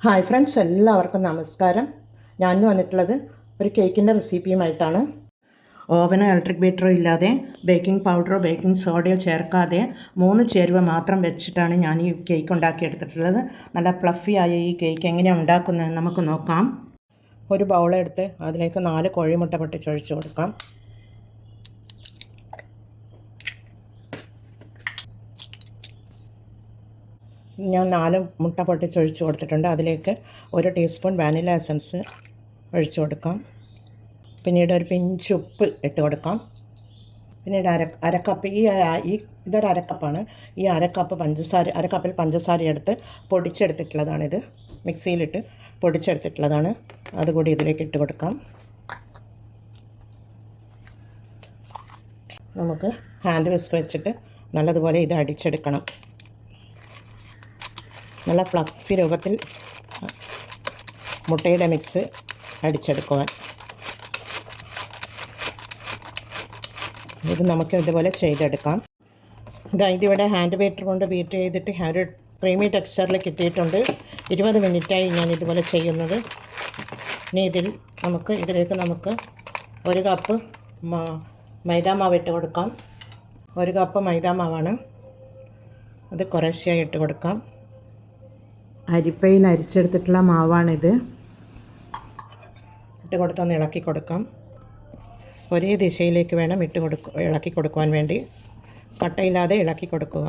Hi friends, എല്ലാവർക്കും നമസ്കാരം. ഞാൻ വന്നിട്ടുള്ളത് ഒരു കേക്കിൻ്റെ റെസിപ്പിയുമായിട്ടാണ്. ഓവനോ ഇലക്ട്രിക് ബീറ്ററോ ഇല്ലാതെ ബേക്കിംഗ് പൗഡറോ ബേക്കിംഗ് സോഡയോ ചേർക്കാതെ 3 ചേരുവ മാത്രം വെച്ചിട്ടാണ് ഞാൻ ഈ കേക്ക് ഉണ്ടാക്കിയെടുത്തിട്ടുള്ളത്. നല്ല ഫ്ലഫി ആയ ഈ കേക്ക് എങ്ങനെയാണ് ഉണ്ടാക്കുന്നത് നമുക്ക് നോക്കാം. ഒരു ബൗളെടുത്ത് അതിലേക്ക് 4 കോഴിമുട്ട പൊട്ടിച്ചൊഴിച്ച് കൊടുക്കാം. ഞാൻ 4 മുട്ട പൊട്ടിച്ചൊഴിച്ച് കൊടുത്തിട്ടുണ്ട്. അതിലേക്ക് 1 ടീസ്പൂൺ വാനില എസൻസ് ഒഴിച്ച് കൊടുക്കാം. പിന്നീട് ഒരു പിഞ്ച് ഉപ്പ് ഇട്ട് കൊടുക്കാം. പിന്നീട് അരക്കപ്പ് ഇതൊരു അരക്കപ്പാണ്. ഈ അരക്കപ്പിൽ പഞ്ചസാര എടുത്ത് പൊടിച്ചെടുത്തിട്ടുള്ളതാണിത്. മിക്സിയിലിട്ട് പൊടിച്ചെടുത്തിട്ടുള്ളതാണ്. അതുകൂടി ഇതിലേക്ക് ഇട്ട് കൊടുക്കാം. നമുക്ക് ഹാൻഡ് വിസ്ക് വെച്ചിട്ട് നല്ലതുപോലെ ഇത് അടിച്ചെടുക്കണം. നല്ല ഫ്ലഫി രൂപത്തിൽ മുട്ടയുടെ മിക്സ് അടിച്ചെടുക്കുക. ഇത് നമുക്ക് ഇതുപോലെ ചെയ്തെടുക്കാം. ഇതിവിടെ ഹാൻഡ് ബീറ്റർ കൊണ്ട് ബീറ്റ് ചെയ്തിട്ട് ഒരു ക്രീമി ടെക്സ്ചറിൽ കിട്ടിയിട്ടുണ്ട്. 20 മിനിറ്റായി ഞാൻ ഇതുപോലെ ചെയ്യുന്നത്. ഇനി ഇതിലേക്ക് നമുക്ക് 1 കപ്പ് മൈദാമാവ് ഇട്ട് കൊടുക്കാം. 1 കപ്പ് മൈദാമാവാണ്. അത് കുറേശ്ശെയായി ഇട്ട് കൊടുക്കാം. അരിപ്പയിൽ അരിച്ചെടുത്തിട്ടുള്ള മാവാണിത്. ഇട്ട് കൊടുത്തൊന്ന് ഇളക്കി കൊടുക്കാം. ഒരേ ദിശയിലേക്ക് വേണം ഇളക്കി കൊടുക്കുവാൻ വേണ്ടി. കട്ടയില്ലാതെ ഇളക്കി കൊടുക്കുക.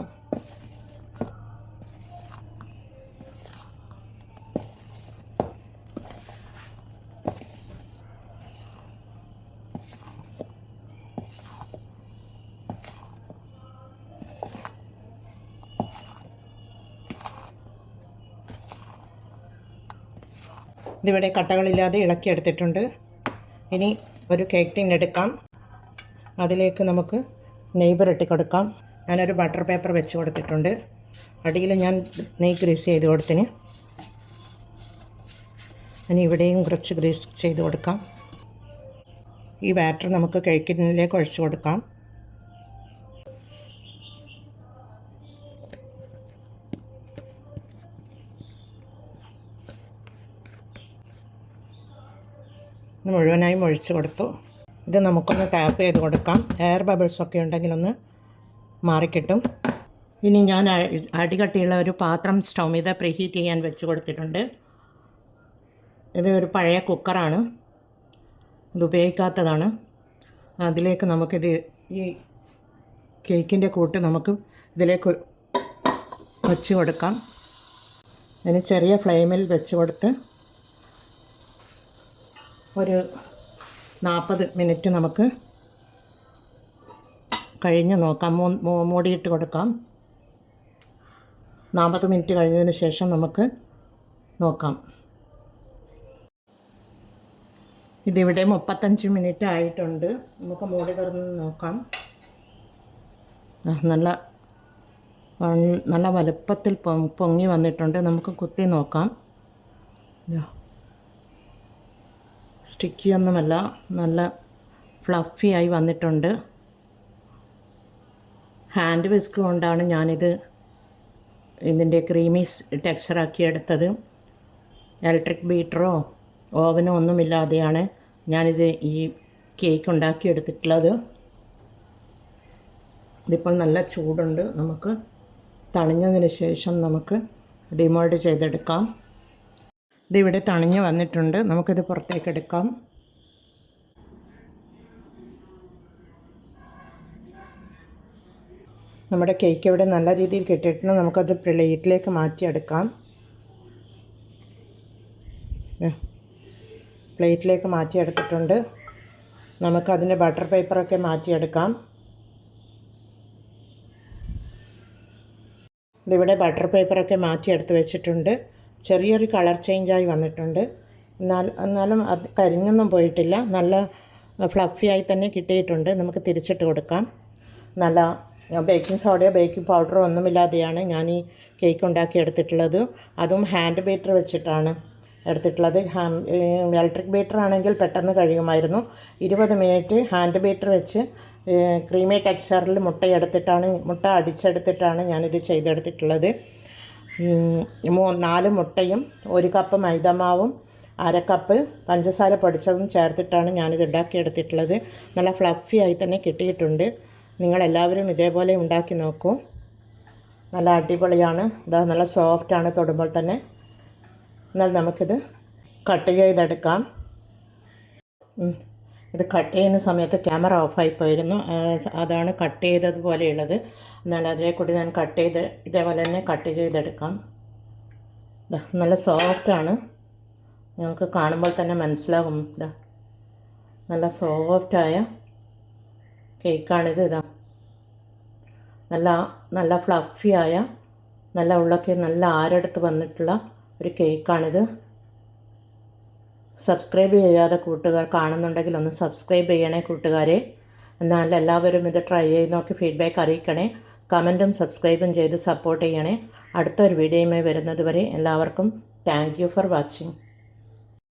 ഇതിവിടെ കട്ടകളില്ലാതെ ഇളക്കിയെടുത്തിട്ടുണ്ട്. ഇനി ഒരു കേക്ക് ടിൻ എടുക്കാം. അതിലേക്ക് നമുക്ക് നെയ്യ് പുരട്ടി കൊടുക്കാം. ഞാനൊരു ബട്ടർ പേപ്പർ വെച്ച് കൊടുത്തിട്ടുണ്ട്. അടിയിൽ ഞാൻ നെയ്യ് ഗ്രീസ് ചെയ്ത് കൊടുത്തിന്. ഇനി ഇവിടെയും കുറച്ച് ഗ്രീസ് ചെയ്ത് കൊടുക്കാം. ഈ ബാറ്റർ നമുക്ക് കേക്ക് ടിന്നിലേക്ക് ഒഴിച്ചു കൊടുക്കാം. മുഴുവനായും ഒഴിച്ച് കൊടുത്തു. ഇത് നമുക്കൊന്ന് ടാപ്പ് ചെയ്ത് കൊടുക്കാം. എയർ ബബിൾസൊക്കെ ഉണ്ടെങ്കിലൊന്ന് മാറിക്കിട്ടും. ഇനി ഞാൻ അടികട്ടിയുള്ള ഒരു പാത്രം സ്റ്റൗ മീത പ്രീഹീറ്റ് ചെയ്യാൻ വെച്ച് കൊടുത്തിട്ടുണ്ട്. ഇത് ഒരു പഴയ കുക്കറാണ്. ഇത് ഉപയോഗിക്കാത്തതാണ്. അതിലേക്ക് നമുക്കിത് ഈ കേക്കിൻ്റെ കൂട്ട് നമുക്ക് ഇതിലേക്ക് വച്ച് കൊടുക്കാം. അതിന് ചെറിയ ഫ്ലെയിമിൽ വെച്ച് കൊടുത്ത് ഒരു 40 മിനിറ്റ് നമുക്ക് കഴിഞ്ഞ് നോക്കാം. മൂടിയിട്ട് കൊടുക്കാം. 40 മിനിറ്റ് കഴിഞ്ഞതിന് ശേഷം നമുക്ക് നോക്കാം. ഇതിവിടെ 35 മിനിറ്റ് ആയിട്ടുണ്ട്. നമുക്ക് മൂടി തുറന്ന് നോക്കാം. നല്ല വലുപ്പത്തിൽ പൊങ്ങി വന്നിട്ടുണ്ട്. നമുക്ക് കുത്തി നോക്കാം. സ്റ്റിക്കിയൊന്നുമല്ല, നല്ല ഫ്ലഫി ആയി വന്നിട്ടുണ്ട്. ഹാൻഡ് വിസ്ക് കൊണ്ടാണ് ഇതിൻ്റെ ക്രീമി ടെക്സ്ചറാക്കി എടുത്തത്. ഇലക്ട്രിക് ബീറ്ററോ ഓവനോ ഒന്നുമില്ലാതെയാണ് ഞാനിത് ഈ കേക്ക് ഉണ്ടാക്കിയെടുത്തിട്ടുള്ളത്. ഇതിപ്പോൾ നല്ല ചൂടുണ്ട്. നമുക്ക് തണിഞ്ഞതിന് ശേഷം നമുക്ക് ഡിമോൾഡ് ചെയ്തെടുക്കാം. ഇതിവിടെ തണിഞ്ഞ് വന്നിട്ടുണ്ട്. നമുക്കിത് പുറത്തേക്ക് എടുക്കാം. നമ്മുടെ കേക്ക് ഇവിടെ നല്ല രീതിയിൽ കിട്ടിയിട്ടുണ്ട്. നമുക്കത് പ്ലേറ്റിലേക്ക് മാറ്റിയെടുക്കാം. പ്ലേറ്റിലേക്ക് മാറ്റിയെടുത്തിട്ടുണ്ട്. നമുക്കതിൻ്റെ ബട്ടർ പേപ്പറൊക്കെ മാറ്റിയെടുക്കാം. ഇതിവിടെ ബട്ടർ പേപ്പറൊക്കെ മാറ്റിയെടുത്ത് വെച്ചിട്ടുണ്ട്. ചെറിയൊരു കളർ ചേഞ്ചായി വന്നിട്ടുണ്ട്. എന്നാലും അത് കരിഞ്ഞൊന്നും പോയിട്ടില്ല. നല്ല ഫ്ലഫിയായി തന്നെ കിട്ടിയിട്ടുണ്ട്. നമുക്ക് തിരിച്ചിട്ട് കൊടുക്കാം. നല്ല ബേക്കിംഗ് സോഡയോ ബേക്കിംഗ് പൗഡറോ ഒന്നുമില്ലാതെയാണ് ഞാൻ ഈ കേക്ക് ഉണ്ടാക്കി എടുത്തിട്ടുള്ളത്. അതും ഹാൻഡ് ബീറ്റർ വെച്ചിട്ടാണ് എടുത്തിട്ടുള്ളത്. ഇലക്ട്രിക് ബീറ്റർ ആണെങ്കിൽ പെട്ടെന്ന് കഴിയുമായിരുന്നു. 20 മിനിറ്റ് ഹാൻഡ് ബീറ്റർ വെച്ച് ക്രീമി ടെക്സ്ചറിൽ മുട്ട അടിച്ചെടുത്തിട്ടാണ് ഞാനിത് ചെയ്തെടുത്തിട്ടുള്ളത്. 4 മുട്ടയും 1 കപ്പ് മൈദമാവും 1/2 കപ്പ് പഞ്ചസാര പൊടിച്ചതും ചേർത്തിട്ടാണ് ഞാനിത് ഉണ്ടാക്കിയെടുത്തിട്ടുള്ളത്. നല്ല ഫ്ലഫി ആയി തന്നെ കിട്ടിയിട്ടുണ്ട്. നിങ്ങളെല്ലാവരും ഇതേപോലെ ഉണ്ടാക്കി നോക്കൂ. നല്ല അടിപൊളിയാണ്. ഇതാ നല്ല സോഫ്റ്റാണ് തൊടുമ്പോൾ തന്നെ. എന്നാൽ നമുക്കിത് കട്ട് ചെയ്തെടുക്കാം. ഇത് കട്ട് ചെയ്യുന്ന സമയത്ത് ക്യാമറ ഓഫായി പോയിരുന്നു. അതാണ് കട്ട് ചെയ്തതുപോലെയുള്ളത്. എന്നാൽ അതിലെ കൂടി ഞാൻ കട്ട് ചെയ്ത് ഇതേപോലെ തന്നെ കട്ട് ചെയ്തെടുക്കാം. നല്ല സോഫ്റ്റാണ്. നിങ്ങൾക്ക് കാണുമ്പോൾ തന്നെ മനസ്സിലാകും. ഇതാ നല്ല സോഫ്റ്റായ കേക്കാണിത്. ഇതാ നല്ല ഫ്ലഫിയായ നല്ല ഉള്ളൊക്കെ നല്ല ആരെടുത്ത് വന്നിട്ടുള്ള ഒരു കേക്കാണിത്. സബ്സ്ക്രൈബ് ചെയ്യാതെ കൂട്ടുകാർ കാണുന്നുണ്ടെങ്കിൽ ഒന്ന് സബ്സ്ക്രൈബ് ചെയ്യണേ കൂട്ടുകാരെ. എന്നാൽ എല്ലാവരും ഇത് ട്രൈ ചെയ്ത് നോക്കി ഫീഡ്ബാക്ക് അറിയിക്കണേ. കമൻറ്റും സബ്സ്ക്രൈബും ചെയ്ത് സപ്പോർട്ട് ചെയ്യണേ. അടുത്തൊരു വീഡിയോയുമായി വരുന്നത് വരെ എല്ലാവർക്കും താങ്ക് യു ഫോർ വാച്ചിങ്.